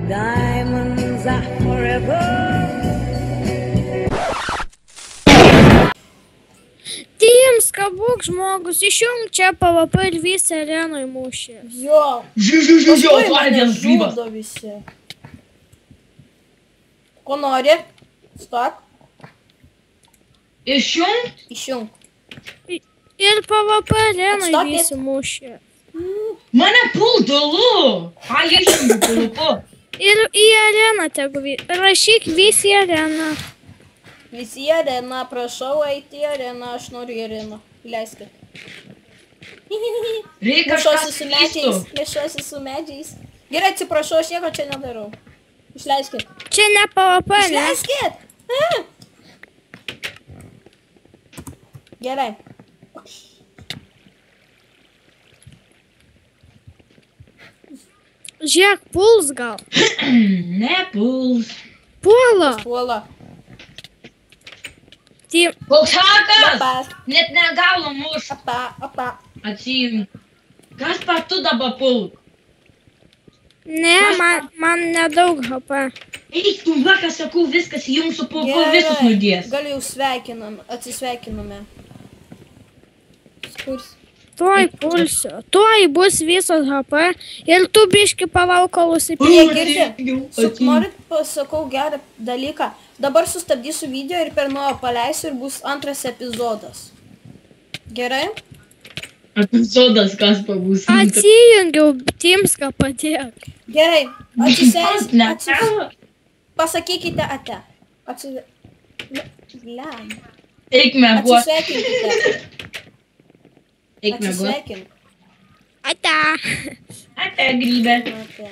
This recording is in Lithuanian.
Diamonds are forever. Timska, būk žmogus, išjung čia PvP ir visi arenoj mūšį. Jo. Žiū, atvarė vienas grybas. Žudo visi. Ko nori? Stok. Išjungt? Išjung. Ir PvP arenoj Atstokit. visi mūšį. Mane puldalu. Ai, išjungiu pulupu. Ir į areną tegu rašyk visi į areną. Visi į areną, prašau eiti į areną, aš noriu į areną. Leiskit. Reikia Mešuosi kažkas su medžiais, keistų. mešuosi su medžiais. Gerai, atsiprašau, aš nieko čia nedarau. Išleiskit. Čia ne PvP, ne? Išleiskit! Gerai. Žiūrėk, puls gal. Nepuls. Puola. Puola. Koks hakas? Papas. Net negalo muš. Apa. Atsijim. Kas pa tu dabar pult? Ne, man nedaug HP. Eik, tu vakar sakau, viskas jums su pulpu visus nudės. Gal jau sveikinam, atsisveikiname. Skurs. Tuoj pulsiu. Tuoj bus visos HP. Ir tu biški palauk, kol užsipilsi. Jie girdi. Norit pasakau gerą dalyką. Dabar sustabdysiu video ir per nuo paleisiu ir bus antras epizodas. Gerai? Epizodas kas pabus. Atsijungiau, Timska padėk. Gerai. Ne. Pasakykite ate. Eik mėguot. Atsisveikinkite. Eik mėguot. Atsisveikink. Ate. Ate grybė. Ate.